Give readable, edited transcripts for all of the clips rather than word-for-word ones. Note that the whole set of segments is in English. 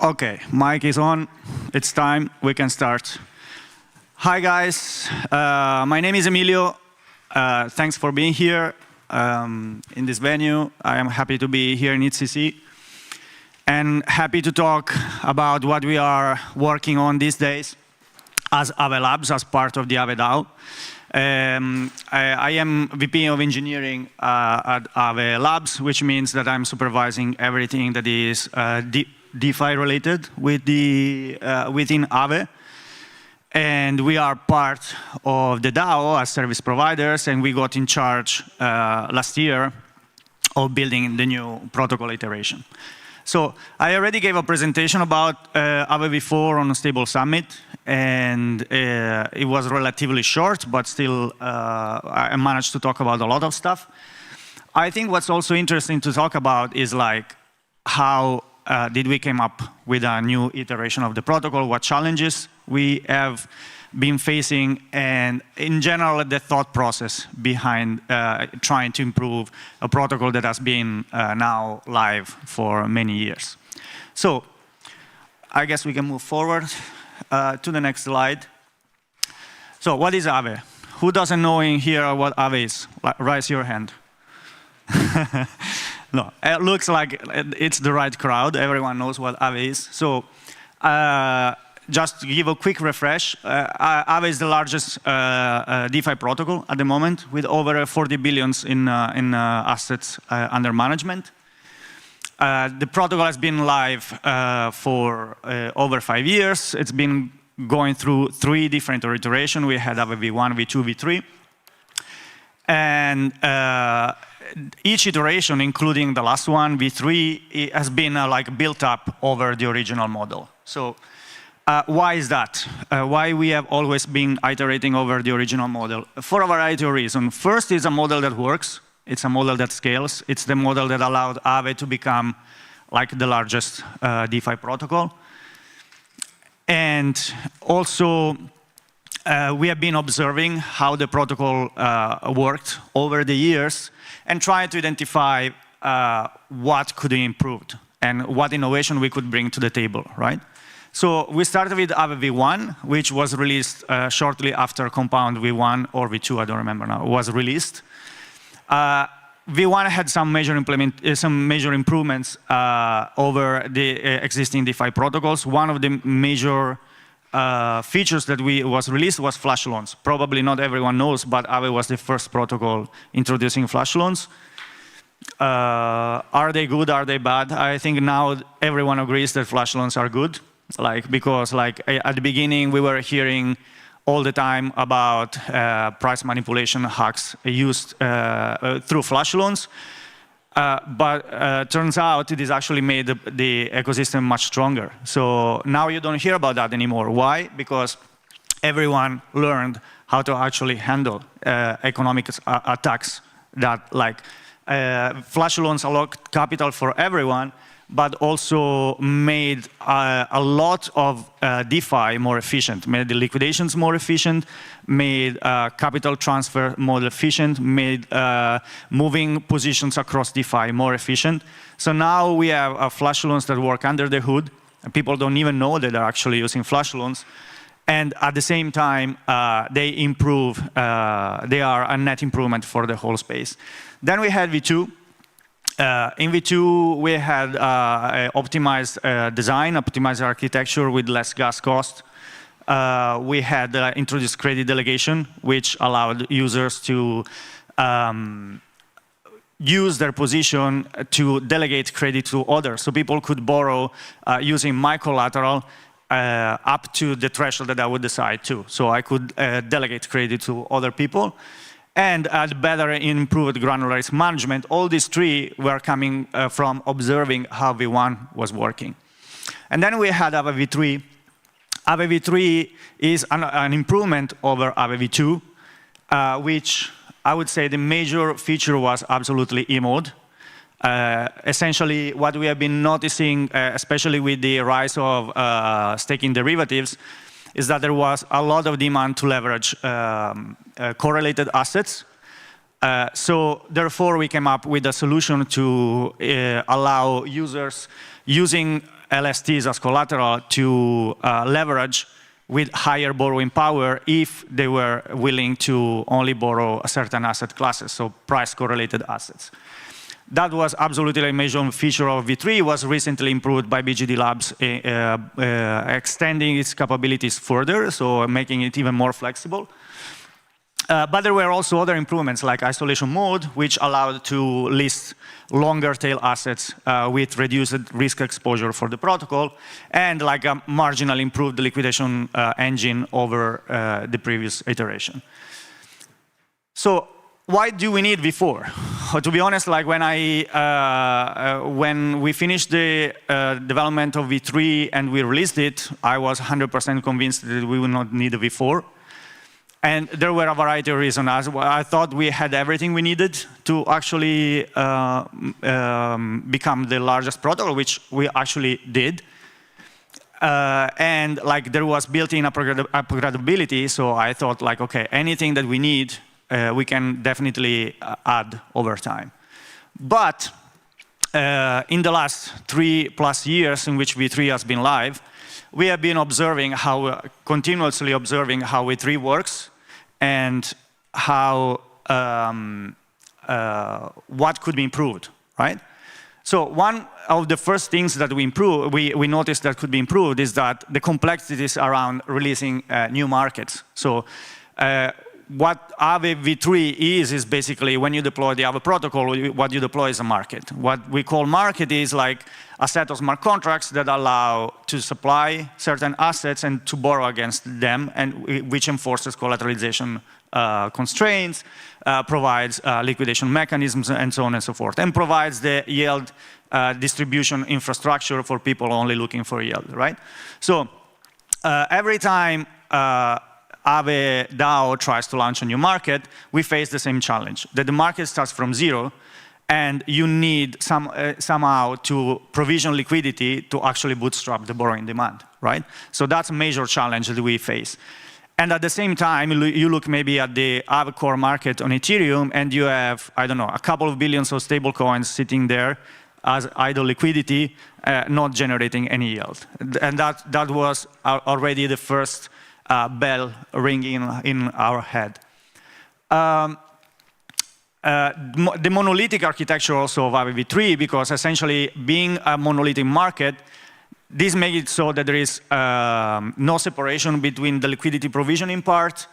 Okay, mic is on. It's time. We can start. Hi, guys. My name is Emilio. Thanks for being here in this venue. I am happy to be here in ECC and happy to talk about what we are working on these days as Aave Labs, as part of the Aave DAO. I am VP of Engineering at Aave Labs, which means that I'm supervising everything that is DeFi related with within Aave. And we are part of the DAO as service providers, and we got in charge last year of building the new protocol iteration. So I already gave a presentation about Aave V4 on a Stable Summit, and it was relatively short, but still I managed to talk about a lot of stuff. I think what's also interesting to talk about is like how did we came up with a new iteration of the protocol, what challenges we have been facing, and in general, the thought process behind trying to improve a protocol that has been now live for many years. So I guess we can move forward to the next slide. So what is Aave? Who doesn't know in here what Aave is? Raise your hand. No, it looks like it's the right crowd. Everyone knows what Aave is. So just to give a quick refresh, Aave is the largest DeFi protocol at the moment, with over 40 billions in assets under management. The protocol has been live for over 5 years. It's been going through 3 different iterations. We had Aave V1, V2, V3. And each iteration, including the last one, V3, it has been like built up over the original model. So why is that? Why we have always been iterating over the original model? For a variety of reasons. First, it's a model that works. It's a model that scales. It's the model that allowed Aave to become like the largest DeFi protocol. And also, we have been observing how the protocol worked over the years and trying to identify what could be improved and what innovation we could bring to the table, right? So we started with Aave V1, which was released shortly after Compound V1 or V2, I don't remember now, was released. V1 had some major improvements over the existing DeFi protocols. One of the major features that was released was flash loans. Probably not everyone knows, but Aave was the first protocol introducing flash loans. Are they good? Are they bad? I think now everyone agrees that flash loans are good. Because at the beginning we were hearing all the time about price manipulation hacks used through flash loans. But turns out it has actually made the ecosystem much stronger. So now you don't hear about that anymore. Why? Because everyone learned how to actually handle economic attacks that flash loans allowed capital for everyone, but also made a lot of DeFi more efficient, made the liquidations more efficient, made capital transfer more efficient, made moving positions across DeFi more efficient. So now we have flash loans that work under the hood, and people don't even know that they're actually using flash loans. And at the same time, they improve, they are a net improvement for the whole space. Then we had V2. In V2, we had optimized design, optimized architecture with less gas cost. We had introduced credit delegation, which allowed users to use their position to delegate credit to others. So people could borrow using my collateral up to the threshold that I would decide to. So I could delegate credit to other people. And add better and improved granular risk management. All these 3 were coming from observing how V1 was working. And then we had Aave V3. Aave V3 is an improvement over Aave V2, which I would say the major feature was absolutely e-mode. Essentially, what we have been noticing, especially with the rise of staking derivatives, is that there was a lot of demand to leverage correlated assets. So therefore, we came up with a solution to allow users using LSTs as collateral to leverage with higher borrowing power if they were willing to only borrow a certain asset classes, so price correlated assets. That was absolutely a major feature of V3, was recently improved by BGD Labs, extending its capabilities further, so making it even more flexible. But there were also other improvements like isolation mode, which allowed to list longer tail assets with reduced risk exposure for the protocol, and like a marginally improved liquidation engine over the previous iteration. So why do we need V4? To be honest, like when we finished the development of V3 and we released it, I was 100% convinced that we would not need a V4. And there were a variety of reasons. I thought we had everything we needed to actually become the largest protocol, which we actually did. And like there was built-in upgradability, so I thought like, okay, anything that we need, we can definitely add over time. But in the last 3+ years in which V3 has been live, we have been observing continuously observing how V3 works and how what could be improved, right? So one of the first things that we noticed that could be improved is that the complexities around releasing new markets. So what Aave V3 is basically when you deploy the Aave protocol, what you deploy is a market. What we call market is like a set of smart contracts that allow to supply certain assets and to borrow against them, and which enforces collateralization constraints, provides liquidation mechanisms, and so on and so forth, and provides the yield distribution infrastructure for people only looking for yield, right? So every time Aave DAO tries to launch a new market, we face the same challenge, that the market starts from zero, and you need somehow to provision liquidity to actually bootstrap the borrowing demand, right? So that's a major challenge that we face. And at the same time, you look maybe at the Aave core market on Ethereum, and you have, I don't know, a couple of billions of stable coins sitting there as idle liquidity, not generating any yield. And that was already the first bell ringing in our head. The monolithic architecture also of Aave V3, because essentially being a monolithic market, this makes it so that there is no separation between the liquidity provisioning part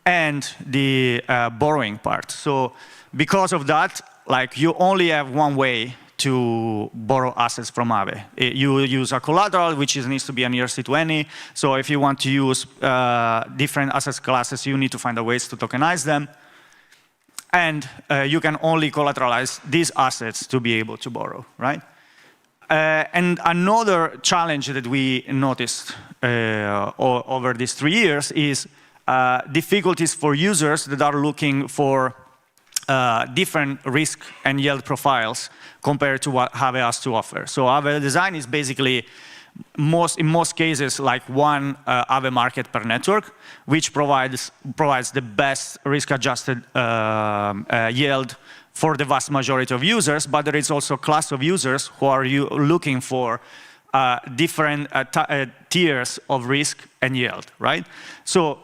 and the borrowing part. So because of that, like you only have one way to borrow assets from Aave. You use a collateral, which needs to be an ERC20. So if you want to use different asset classes, you need to find a ways to tokenize them. And you can only collateralize these assets to be able to borrow, right? And another challenge that we noticed over these 3 years is difficulties for users that are looking for different risk and yield profiles compared to what Aave has to offer. So Aave design is basically, in most cases, like one Aave market per network, which provides the best risk-adjusted yield for the vast majority of users, but there is also a class of users who are looking for different tiers of risk and yield, right? So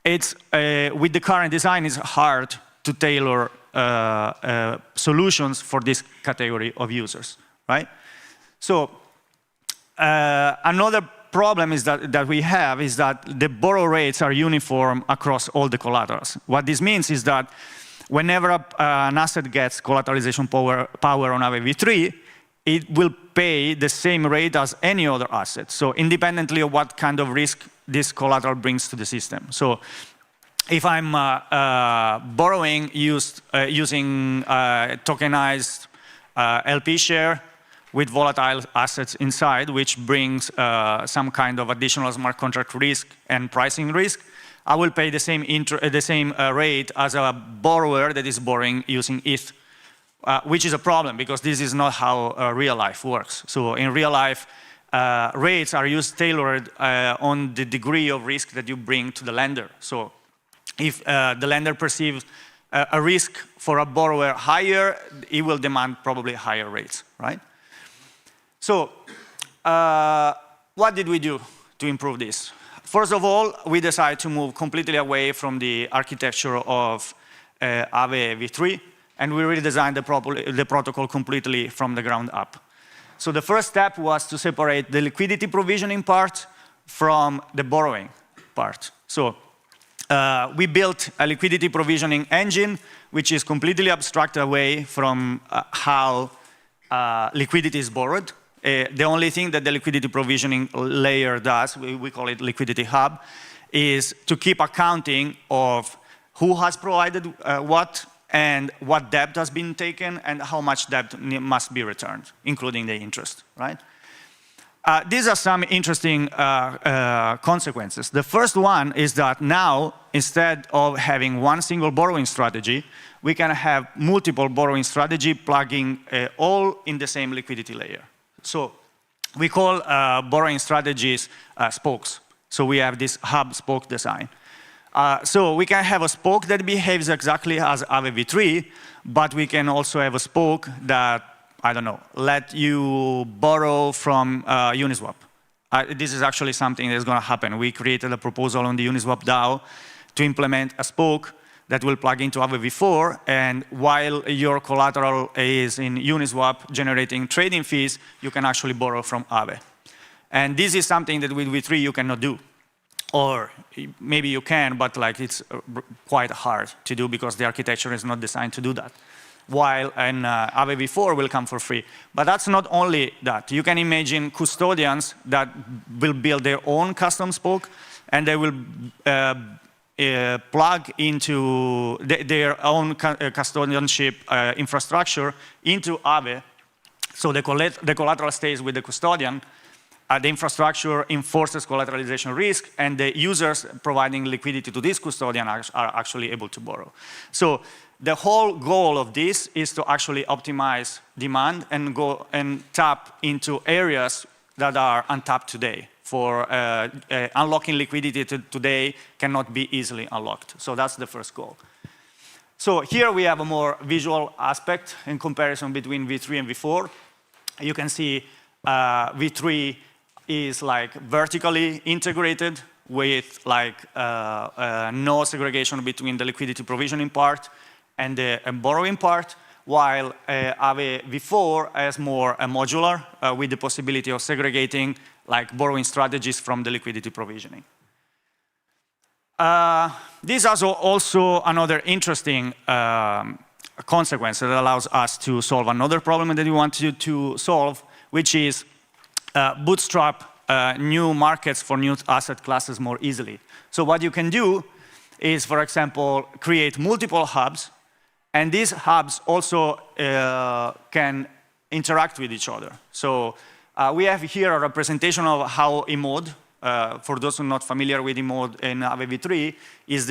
it's, with the current design, it's hard to tailor solutions for this category of users, right? So another problem is that we have is that the borrow rates are uniform across all the collaterals. What this means is that whenever an asset gets collateralization power on Aave V3, it will pay the same rate as any other asset. So independently of what kind of risk this collateral brings to the system. So if I'm borrowing using tokenized LP share with volatile assets inside, which brings some kind of additional smart contract risk and pricing risk, I will pay the same rate as a borrower that is borrowing using ETH, which is a problem because this is not how real life works. So in real life, rates are tailored on the degree of risk that you bring to the lender. So if the lender perceives a risk for a borrower higher, it will demand probably higher rates, right? So What did we do to improve this? First of all, we decided to move completely away from the architecture of Aave V3, and we redesigned the protocol completely from the ground up. So the first step was to separate the liquidity provisioning part from the borrowing part. So we built a liquidity provisioning engine, which is completely abstracted away from how liquidity is borrowed. The only thing that the liquidity provisioning layer does, we call it liquidity hub, is to keep accounting of who has provided what and what debt has been taken and how much debt must be returned, including the interest, right? These are some interesting consequences. The first one is that now, instead of having one single borrowing strategy, we can have multiple borrowing strategy plugging all in the same liquidity layer. So we call borrowing strategies spokes. So we have this hub spoke design. So we can have a spoke that behaves exactly as Aave V3, but we can also have a spoke that, I don't know, let you borrow from Uniswap. This is actually something that's going to happen. We created a proposal on the Uniswap DAO to implement a spoke that will plug into Aave V4, and while your collateral is in Uniswap generating trading fees, you can actually borrow from Aave. And this is something that with V3 you cannot do. Or maybe you can, but like it's quite hard to do because the architecture is not designed to do that. While in Aave V4 will come for free. But that's not only that. You can imagine custodians that will build their own custom spoke, and they will plug into their own custodianship infrastructure into Aave. So the collateral stays with the custodian. The infrastructure enforces collateralization risk, and the users providing liquidity to this custodian are actually able to borrow. So the whole goal of this is to actually optimize demand and go and tap into areas that are untapped today. For unlocking liquidity today cannot be easily unlocked. So that's the first goal. So here we have a more visual aspect in comparison between V3 and V4. You can see V3 is like vertically integrated with like no segregation between the liquidity provisioning part and the borrowing part, while Aave V4 has more modular with the possibility of segregating like borrowing strategies from the liquidity provisioning. This is also another interesting consequence that allows us to solve another problem that we want to solve, which is bootstrap new markets for new asset classes more easily. So what you can do is, for example, create multiple hubs, and these hubs also can interact with each other. So we have here a representation of how eMode, for those who are not familiar with eMode in Aave V3, is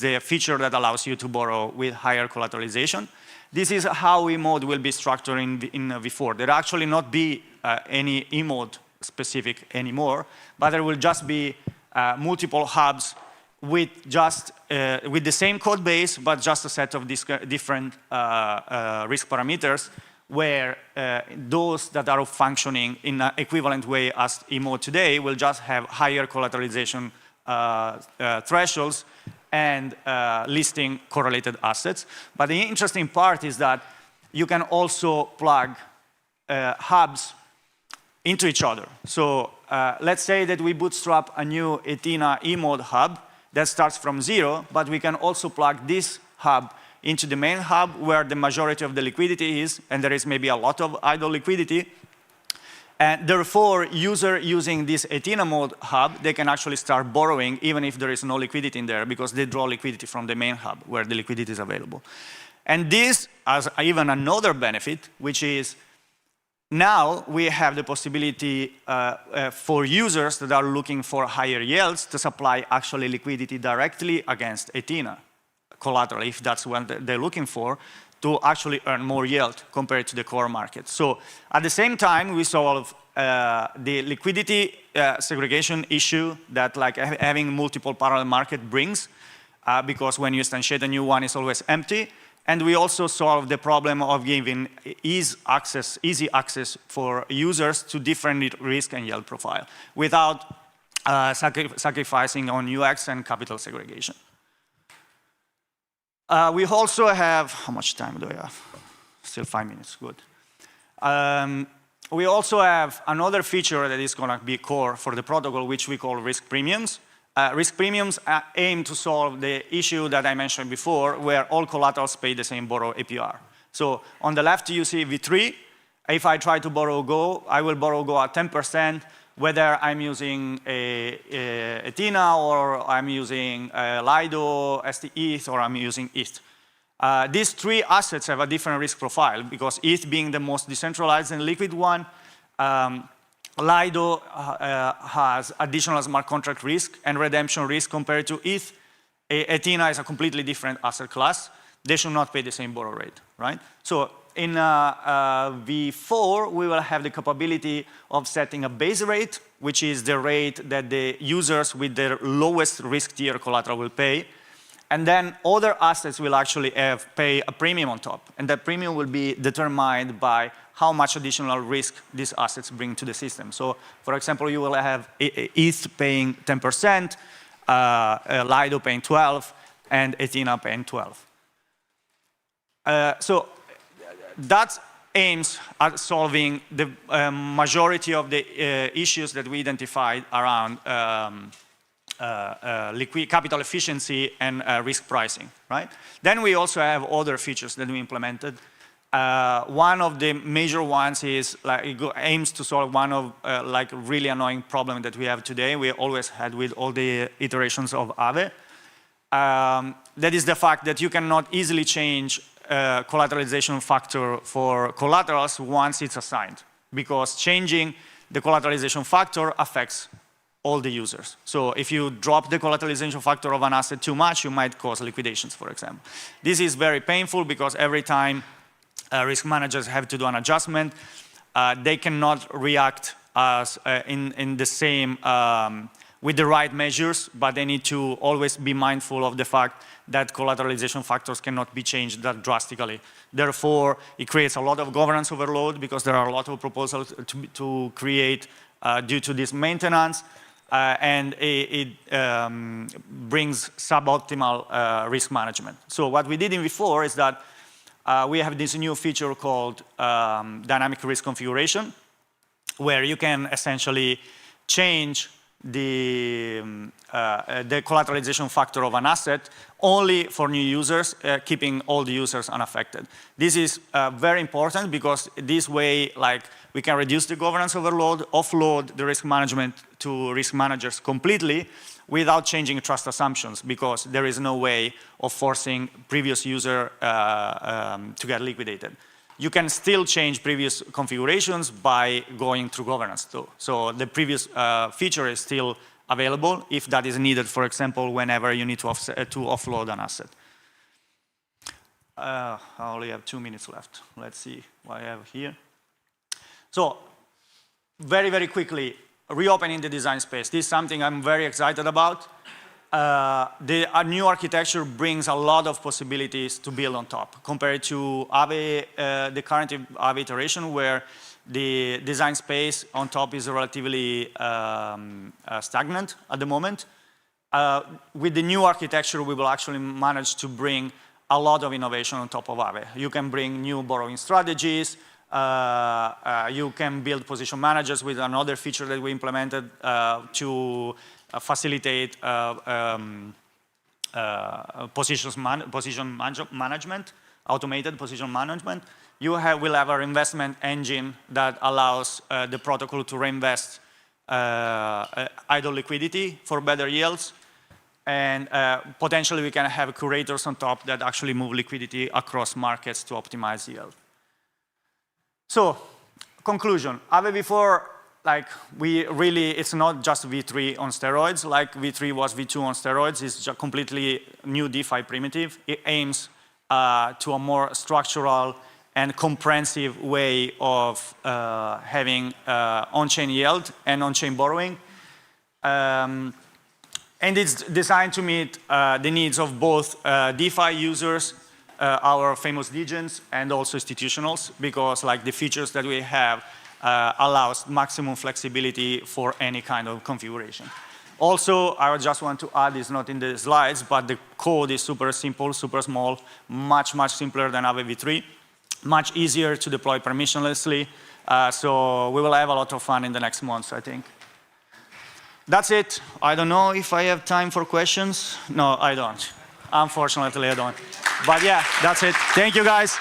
the feature that allows you to borrow with higher collateralization. This is how eMode will be structured in V4. There will actually not be any eMode specific anymore, but there will just be multiple hubs with just with the same code base, but just a set of different risk parameters, where those that are functioning in an equivalent way as eMode today will just have higher collateralization thresholds and listing correlated assets. But the interesting part is that you can also plug hubs into each other. So let's say that we bootstrap a new Ethena eMode hub that starts from 0, but we can also plug this hub into the main hub where the majority of the liquidity is, and there is maybe a lot of idle liquidity. And therefore, user using this Ethena mode hub, they can actually start borrowing even if there is no liquidity in there, because they draw liquidity from the main hub where the liquidity is available. And this has even another benefit, which is now we have the possibility for users that are looking for higher yields to supply actually liquidity directly against Ethena collateral, if that's what they're looking for, to actually earn more yield compared to the core market. So at the same time, we solve the liquidity segregation issue that like having multiple parallel market brings, because when you instantiate a new one, it's always empty. And we also solve the problem of giving easy access for users to different risk and yield profile without sacrificing on UX and capital segregation. We also have, how much time do I have? Still 5 minutes, good. We also have another feature that is going to be core for the protocol, which we call risk premiums. Risk premiums aim to solve the issue that I mentioned before, where all collaterals pay the same borrow APR. So on the left, you see V3. If I try to borrow Go, I will borrow Go at 10%, whether I'm using a Tina or I'm using Lido, ST-ETH, or I'm using ETH. These three assets have a different risk profile because ETH being the most decentralized and liquid one, Lido has additional smart contract risk and redemption risk compared to ETH. Tina is a completely different asset class. They should not pay the same borrow rate, right? So in V4, we will have the capability of setting a base rate, which is the rate that the users with their lowest risk tier collateral will pay. And then other assets will actually pay a premium on top. And that premium will be determined by how much additional risk these assets bring to the system. So, for example, you will have ETH paying 10%, Lido paying 12%, and Ethena paying 12%. So that aims at solving the majority of the issues that we identified around capital efficiency and risk pricing, right? Then we also have other features that we implemented. One of the major ones is it aims to solve one of like really annoying problem that we have today. We always had with all the iterations of Aave. That is the fact that you cannot easily change collateralization factor for collaterals once it's assigned, because changing the collateralization factor affects all the users. So if you drop the collateralization factor of an asset too much, you might cause liquidations, for example. This is very painful because every time risk managers have to do an adjustment, they cannot react as in the same with the right measures, but they need to always be mindful of the fact that collateralization factors cannot be changed that drastically. Therefore, it creates a lot of governance overload because there are a lot of proposals to create due to this maintenance, and it brings suboptimal risk management. So what we did in V4 is that we have this new feature called dynamic risk configuration, where you can essentially change the collateralization factor of an asset only for new users, keeping all the users unaffected. This is very important because this way, like, we can reduce the governance overload, offload the risk management to risk managers completely without changing trust assumptions, because there is no way of forcing previous user to get liquidated. You can still change previous configurations by going through governance too. So the previous feature is still available if that is needed, for example, whenever you need to offload an asset. I only have 2 minutes left. Let's see what I have here. So very, very quickly, reopening the design space. This is something I'm very excited about. A new architecture brings a lot of possibilities to build on top compared to Aave, the current Aave iteration, where the design space on top is relatively stagnant at the moment. With the new architecture, we will actually manage to bring a lot of innovation on top of Aave. You can bring new borrowing strategies. You can build position managers with another feature that we implemented to facilitate position management, automated position management. You will have our investment engine that allows the protocol to reinvest idle liquidity for better yields. And potentially we can have curators on top that actually move liquidity across markets to optimize yield. So, conclusion, Aave V4, like, it's not just V3 on steroids, like V3 was V2 on steroids. It's just completely new DeFi primitive. It aims to a more structural and comprehensive way of having on-chain yield and on-chain borrowing. And it's designed to meet the needs of both DeFi users our famous degens and also institutionals, because like the features that we have allows maximum flexibility for any kind of configuration. Also, I just want to add, it's not in the slides, but the code is super simple, super small, much simpler than Aave V3, much easier to deploy permissionlessly. So we will have a lot of fun in the next months, I think. That's it. I don't know if I have time for questions. No, I don't. Unfortunately, I don't. But yeah, that's it. Thank you, guys.